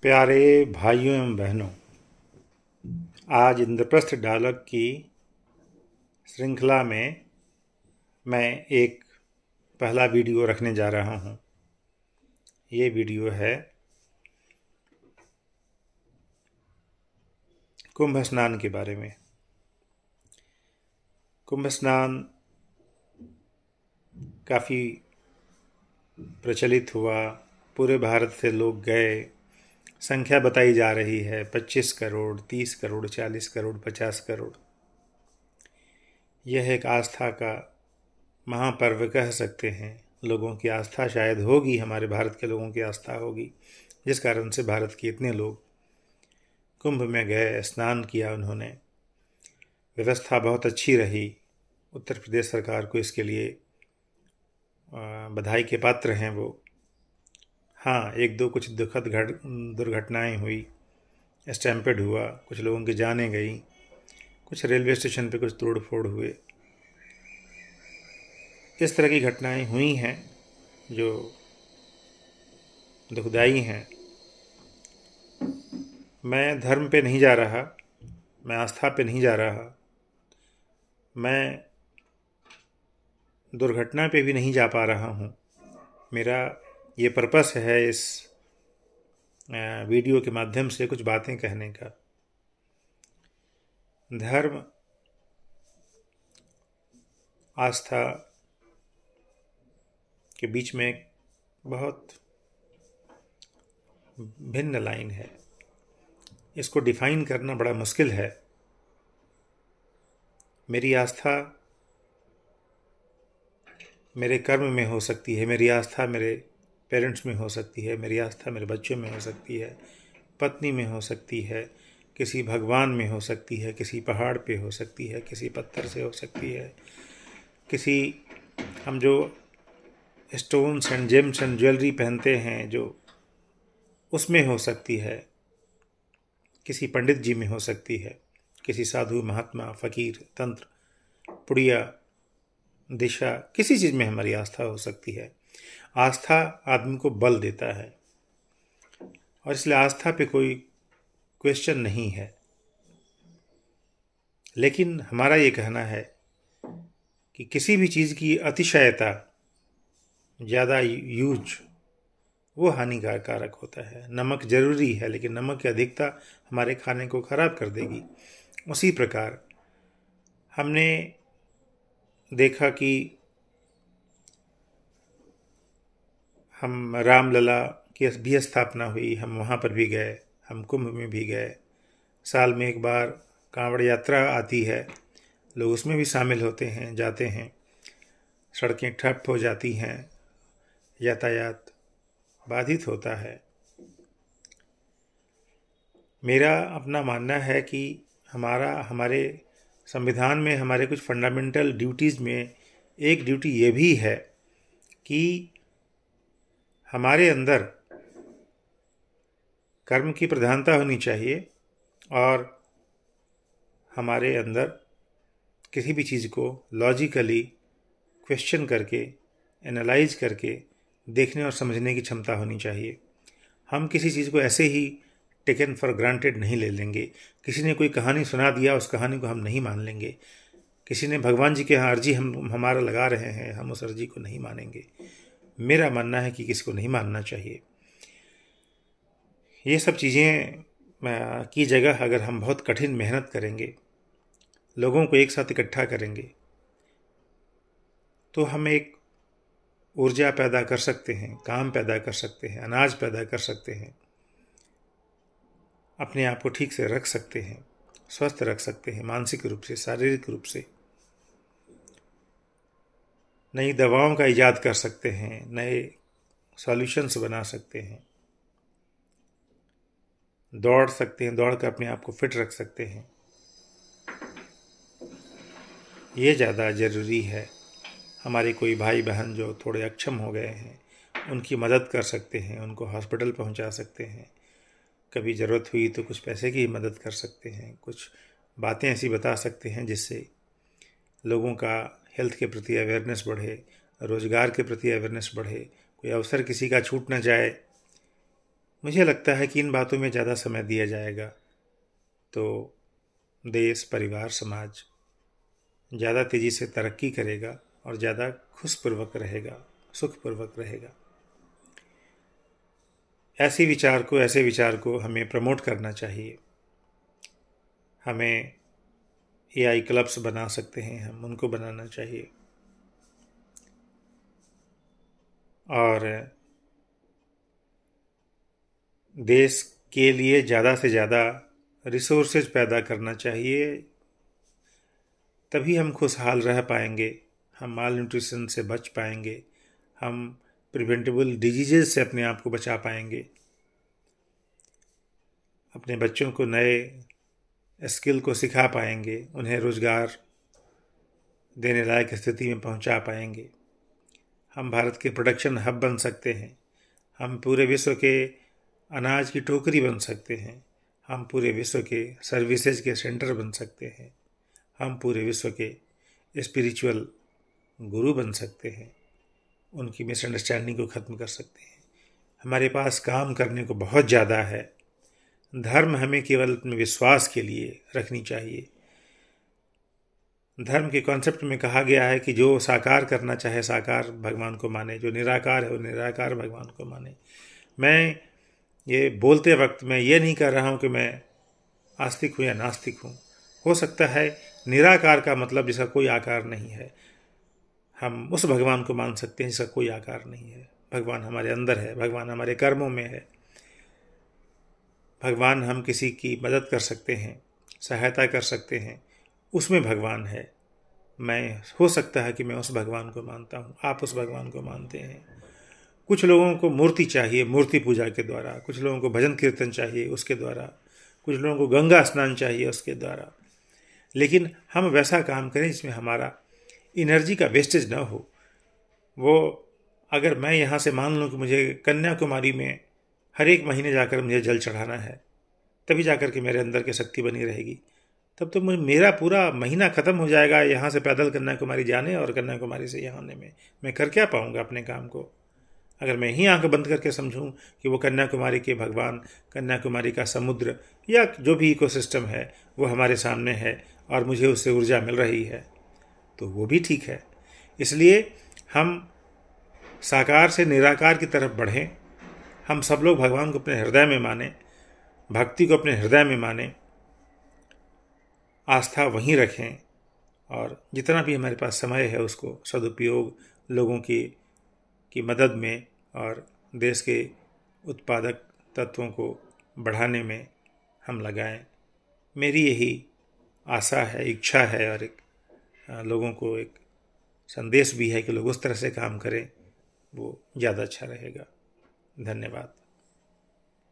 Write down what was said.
प्यारे भाइयों एवं बहनों, आज इंद्रप्रस्थ डायलॉग की श्रृंखला में मैं एक पहला वीडियो रखने जा रहा हूँ। ये वीडियो है कुंभ स्नान के बारे में। कुंभ स्नान काफ़ी प्रचलित हुआ, पूरे भारत से लोग गए। संख्या बताई जा रही है 25 करोड़, 30 करोड़, 40 करोड़, 50 करोड़। यह एक आस्था का महापर्व कह सकते हैं। लोगों की आस्था शायद होगी, हमारे भारत के लोगों की आस्था होगी, जिस कारण से भारत के इतने लोग कुंभ में गए, स्नान किया उन्होंने। व्यवस्था बहुत अच्छी रही। उत्तर प्रदेश सरकार को इसके लिए बधाई के पात्र हैं वो। हाँ, एक दो कुछ दुखद दुर्घटनाएं हुई, स्टैम्पेड हुआ, कुछ लोगों की जानें गई, कुछ रेलवे स्टेशन पे कुछ तोड़ फोड़ हुए। इस तरह की घटनाएं हुई हैं जो दुखदाई हैं। मैं धर्म पे नहीं जा रहा, मैं आस्था पे नहीं जा रहा, मैं दुर्घटना पे भी नहीं जा पा रहा हूँ। मेरा ये पर्पस है इस वीडियो के माध्यम से कुछ बातें कहने का। धर्म, आस्था के बीच में एक बहुत भिन्न लाइन है। इसको डिफाइन करना बड़ा मुश्किल है। मेरी आस्था मेरे कर्म में हो सकती है, मेरी आस्था मेरे पेरेंट्स में हो सकती है, मेरी आस्था मेरे बच्चों में हो सकती है, पत्नी में हो सकती है, किसी भगवान में हो सकती है, किसी पहाड़ पे हो सकती है, किसी पत्थर से हो सकती है, किसी हम जो stones and James and jewellery पहनते हैं जो उसमें हो सकती है, किसी पंडित जी में हो सकती है, किसी साधु, महात्मा, फकीर, तंत्र, पुड़िया, दिशा, किसी चीज़ में हमारी आस्था हो सकती है। आस्था आदमी को बल देता है और इसलिए आस्था पे कोई क्वेश्चन नहीं है। लेकिन हमारा ये कहना है कि किसी भी चीज़ की अतिशयता, ज़्यादा यूज, वो हानिकारक होता है। नमक जरूरी है, लेकिन नमक की अधिकता हमारे खाने को खराब कर देगी। उसी प्रकार हमने देखा कि हम रामलला की भी स्थापना हुई, हम वहाँ पर भी गए, हम कुंभ में भी गए। साल में एक बार कांवड़ यात्रा आती है, लोग उसमें भी शामिल होते हैं, जाते हैं। सड़कें ठप हो जाती हैं, यातायात बाधित होता है। मेरा अपना मानना है कि हमारे संविधान में हमारे कुछ फंडामेंटल ड्यूटीज़ में एक ड्यूटी ये भी है कि हमारे अंदर कर्म की प्रधानता होनी चाहिए और हमारे अंदर किसी भी चीज़ को लॉजिकली क्वेश्चन करके, एनालाइज करके देखने और समझने की क्षमता होनी चाहिए। हम किसी चीज़ को ऐसे ही टेकन फॉर ग्रांटेड नहीं ले लेंगे। किसी ने कोई कहानी सुना दिया, उस कहानी को हम नहीं मान लेंगे। किसी ने भगवान जी के यहाँ अर्जी हमारा लगा रहे हैं, हम उस अर्जी को नहीं मानेंगे। मेरा मानना है कि किसी को नहीं मानना चाहिए। ये सब चीज़ें की जगह अगर हम बहुत कठिन मेहनत करेंगे, लोगों को एक साथ इकट्ठा करेंगे, तो हम एक ऊर्जा पैदा कर सकते हैं, काम पैदा कर सकते हैं, अनाज पैदा कर सकते हैं, अपने आप को ठीक से रख सकते हैं, स्वस्थ रख सकते हैं, मानसिक रूप से, शारीरिक रूप से। नई दवाओं का इजाद कर सकते हैं, नए सॉल्यूशंस बना सकते हैं, दौड़ सकते हैं, दौड़ कर अपने आप को फिट रख सकते हैं। ये ज़्यादा ज़रूरी है। हमारे कोई भाई बहन जो थोड़े अक्षम हो गए हैं, उनकी मदद कर सकते हैं, उनको हॉस्पिटल पहुंचा सकते हैं। कभी ज़रूरत हुई तो कुछ पैसे की मदद कर सकते हैं, कुछ बातें ऐसी बता सकते हैं जिससे लोगों का हेल्थ के प्रति अवेयरनेस बढ़े, रोज़गार के प्रति अवेयरनेस बढ़े, कोई अवसर किसी का छूट न जाए, मुझे लगता है कि इन बातों में ज़्यादा समय दिया जाएगा तो देश, परिवार, समाज ज़्यादा तेज़ी से तरक्की करेगा और ज़्यादा खुशपूर्वक रहेगा, सुखपूर्वक रहेगा। ऐसे विचार को हमें प्रमोट करना चाहिए। हमें AI क्लब्स बना सकते हैं, हम उनको बनाना चाहिए। और देश के लिए ज़्यादा से ज़्यादा रिसोर्सेज पैदा करना चाहिए, तभी हम खुशहाल रह पाएंगे, हम माल न्यूट्रिशन से बच पाएंगे, हम प्रिवेंटेबल डिजीज़ से अपने आप को बचा पाएंगे, अपने बच्चों को नए स्किल को सिखा पाएंगे, उन्हें रोज़गार देने लायक स्थिति में पहुंचा पाएंगे। हम भारत के प्रोडक्शन हब बन सकते हैं, हम पूरे विश्व के अनाज की टोकरी बन सकते हैं, हम पूरे विश्व के सर्विसेज के सेंटर बन सकते हैं, हम पूरे विश्व के स्पिरिचुअल गुरु बन सकते हैं, उनकी मिसअंडरस्टैंडिंग को ख़त्म कर सकते हैं। हमारे पास काम करने को बहुत ज़्यादा है। धर्म हमें केवल अपने विश्वास के लिए रखनी चाहिए। धर्म के कॉन्सेप्ट में कहा गया है कि जो साकार करना चाहे साकार भगवान को माने, जो निराकार है वो निराकार भगवान को माने। मैं ये बोलते वक्त मैं ये नहीं कर रहा हूँ कि मैं आस्तिक हूँ या नास्तिक हूँ। हो सकता है निराकार का मतलब जिसका कोई आकार नहीं है, हम उस भगवान को मान सकते हैं जिसका कोई आकार नहीं है। भगवान हमारे अंदर है, भगवान हमारे कर्मों में है, भगवान हम किसी की मदद कर सकते हैं, सहायता कर सकते हैं, उसमें भगवान है। मैं हो सकता है कि मैं उस भगवान को मानता हूँ, आप उस भगवान को मानते हैं। कुछ लोगों को मूर्ति चाहिए, मूर्ति पूजा के द्वारा, कुछ लोगों को भजन कीर्तन चाहिए उसके द्वारा, कुछ लोगों को गंगा स्नान चाहिए उसके द्वारा। लेकिन हम वैसा काम करें जिसमें हमारा एनर्जी का वेस्टेज ना हो। वो अगर मैं यहाँ से मान लूँ कि मुझे कन्याकुमारी में हर एक महीने जाकर मुझे जल चढ़ाना है, तभी जाकर के मेरे अंदर की शक्ति बनी रहेगी, तब तो मेरा पूरा महीना ख़त्म हो जाएगा यहाँ से पैदल कन्याकुमारी जाने और कन्याकुमारी से यहाँ आने में। मैं कर क्या पाऊँगा अपने काम को, अगर मैं ही आंख बंद करके समझूं कि वो कन्याकुमारी के भगवान, कन्याकुमारी का समुद्र या जो भी इकोसिस्टम है वो हमारे सामने है और मुझे उससे ऊर्जा मिल रही है, तो वो भी ठीक है। इसलिए हम साकार से निराकार की तरफ बढ़ें। हम सब लोग भगवान को अपने हृदय में मानें, भक्ति को अपने हृदय में मानें, आस्था वहीं रखें और जितना भी हमारे पास समय है उसको सदुपयोग लोगों की मदद में और देश के उत्पादक तत्वों को बढ़ाने में हम लगाएं। मेरी यही आशा है, इच्छा है और एक लोगों को एक संदेश भी है कि लोग उस तरह से काम करें, वो ज़्यादा अच्छा रहेगा। धन्यवाद।